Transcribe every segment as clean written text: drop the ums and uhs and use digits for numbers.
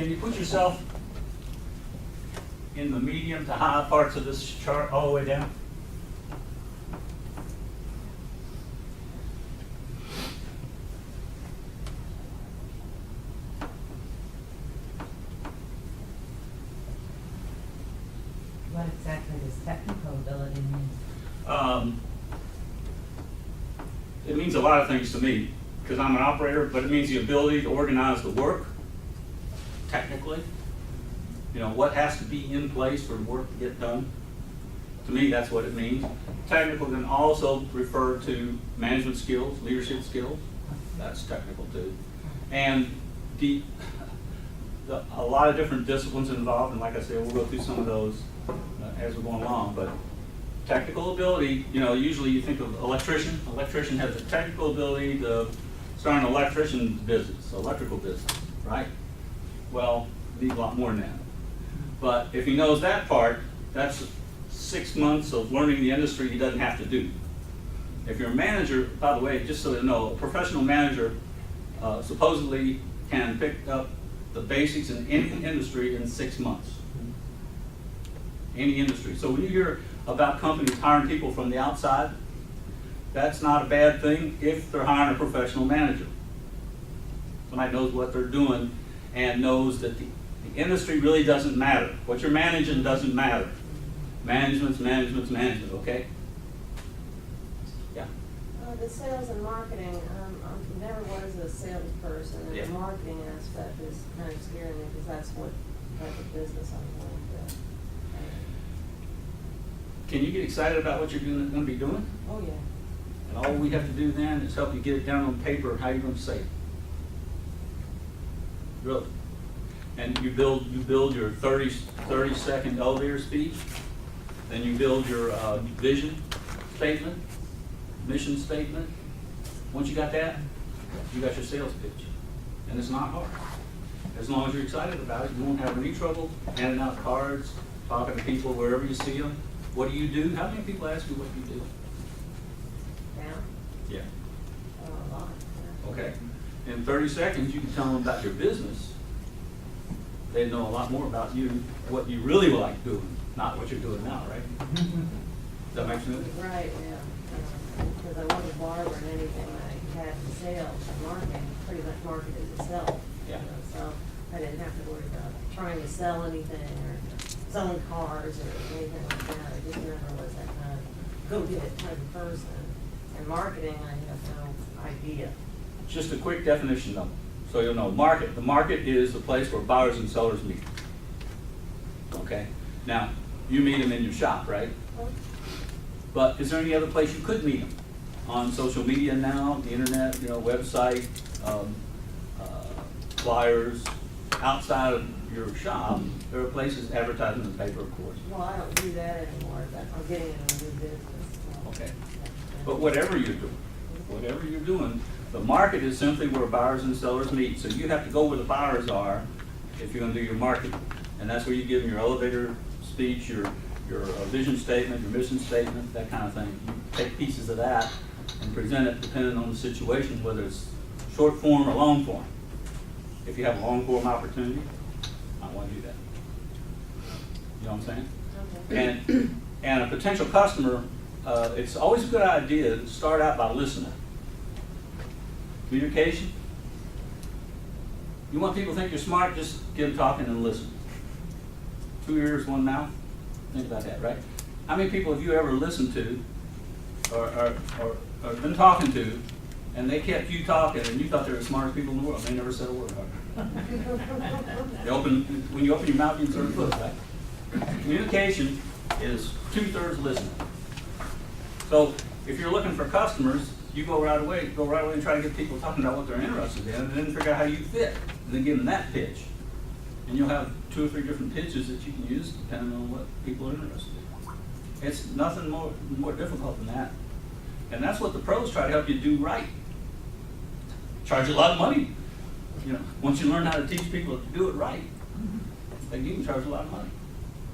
Can you put yourself in the medium to high parts of this chart all the way down? What exactly does technical ability mean? It means a lot of things to me, because I'm an operator, but it means the ability to organize the work technically. You know, what has to be in place for the work to get done. To me, that's what it means. Technical can also refer to management skills, leadership skills. That's technical too. And a lot of different disciplines involved, and like I said, we'll go through some of those as we're going along. But technical ability, you know, usually you think of electrician. Electrician has the technical ability to start an electrician's business, electrical business, right? Well, need a lot more than that. But if he knows that part, that's 6 months of learning the industry he doesn't have to do. If you're a manager, by the way, just so you know, a professional manager supposedly can pick up the basics in any industry in 6 months. Any industry. So when you hear about companies hiring people from the outside, that's not a bad thing if they're hiring a professional manager. Somebody knows what they're doing and knows that the industry really doesn't matter. What you're managing doesn't matter. Management's management, okay? Yeah. The sales and marketing, I never was a salesperson, and Yeah. the marketing aspect is kind of scaring me because that's what type of business I'm going to. Can you get excited about what you're going to be doing? Oh, yeah. And all we have to do then is help you get it down on paper how you're going to say it. Really. And you build your 30-second elevator speech. Then you build your vision statement, mission statement. Once you got that, you got your sales pitch. And it's not hard. As long as you're excited about it, you won't have any trouble handing out cards, talking to people wherever you see them. What do you do? How many people ask you what you do? Now? Yeah. A lot. Yeah. Okay. In 30 seconds, you can tell them about your business. They know a lot more about you, what you really like doing, not what you're doing now, right? Does that make sense? Right, yeah. Because I wasn't a barber and anything I had in sales and marketing, pretty much marketed itself. Yeah. You know, so I didn't have to worry about trying to sell anything or selling cars or anything like that. I just never was that kind of go-get-it type of person. And marketing, I have no idea. Just a quick definition though, so you'll know. Market. The market is the place where buyers and sellers meet. Okay? Now, you meet them in your shop, right? But is there any other place you could meet them? On social media now, the internet, you know, website, flyers, outside of your shop, there are places advertising in the paper, of course. Well, I don't do that anymore. I'm getting into a new business. Okay. But whatever you're doing, the market is simply where buyers and sellers meet. So you have to go where the buyers are if you're going to do your marketing. And that's where you give them your elevator speech, your vision statement, your mission statement, that kind of thing. You take pieces of that and present it depending on the situation, whether it's short form or long form. If you have a long form opportunity, I want to do that. You know what I'm saying? Okay. And a potential customer, it's always a good idea to start out by listening. Communication. You want people to think you're smart, just get them talking and listen. 2 ears, 1 mouth. Think about that, right? How many people have you ever listened to or been talking to, and they kept you talking and you thought they were the smartest people in the world? They never said a word. When you open your mouth, you insert a foot, right? Communication is 2/3 listening. So if you're looking for customers, you go right away and try to get people talking about what they're interested in, and then figure out how you fit, and then give them that pitch. And you'll have 2 or 3 different pitches that you can use depending on what people are interested in. It's nothing more difficult than that. And that's what the pros try to help you do right. Charge you a lot of money. You know, once you learn how to teach people to do it right, then you can charge a lot of money.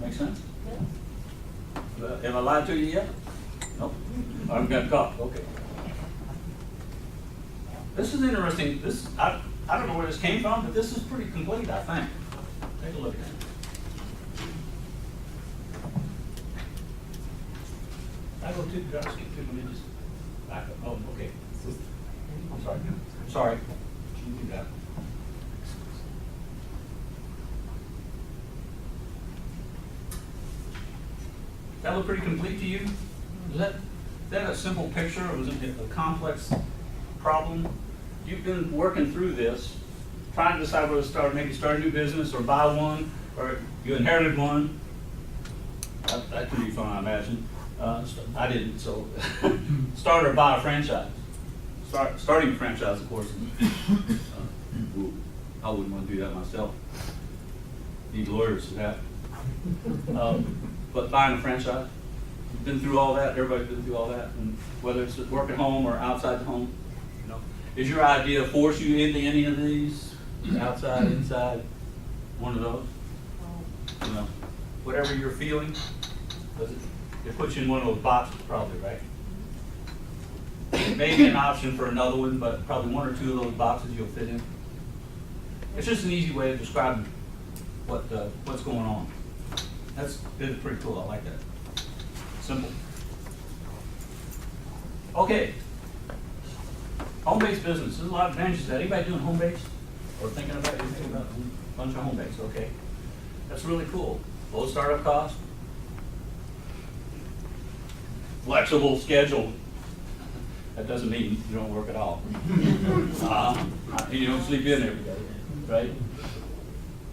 Make sense? Yeah. Have I lied to you yet? Nope. I'm gonna cough. Okay. This is interesting. I don't know where this came from, but this is pretty complete, I think. Take a look at that. I go too, gotta skip 2 minutes. Back up, oh, okay. I'm sorry, sorry. You do that. That look pretty complete to you? Is that a simple picture, or was it a complex problem? You've been working through this, trying to decide whether to start, maybe start a new business or buy one, or you inherited one. That could be fun, I imagine. I didn't, so start or buy a franchise. Starting a franchise, of course. I wouldn't want to do that myself. Need lawyers for that. But buying a franchise, you've been through all that. Everybody's been through all that, and whether it's at work at home or outside the home, you know, is your idea to force you into any of these? Outside, inside, one of those? You know, whatever you're feeling, does it puts you in one of those boxes, probably, right? Maybe an option for another one, but probably 1 or 2 of those boxes you'll fit in. It's just an easy way of describing what's going on. That's pretty cool. I like that. Simple. Okay. Home-based business. There's a lot of advantages to that. Anybody doing home-based? Or thinking about it? Thinking about a bunch of home-based. Okay. That's really cool. Low startup cost. Flexible schedule. That doesn't mean you don't work at all. You don't sleep in every day, right?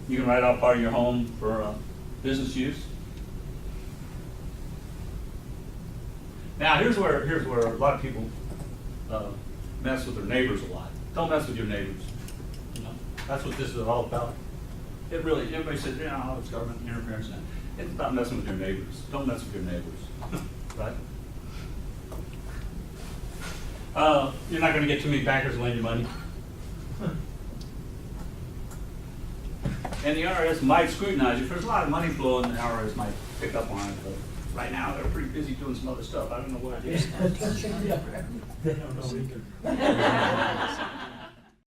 You can write out part of your home for business use. Now, here's where a lot of people mess with their neighbors a lot. Don't mess with your neighbors. You know, that's what this is all about. It really, everybody says, yeah, it's government interference. It's about messing with your neighbors. Don't mess with your neighbors, right? You're not going to get too many bankers lending you money. And the IRS might scrutinize you. If there's a lot of money flowing, the IRS might pick up on it. But right now, they're pretty busy doing some other stuff. I don't know what it is. They don't know either.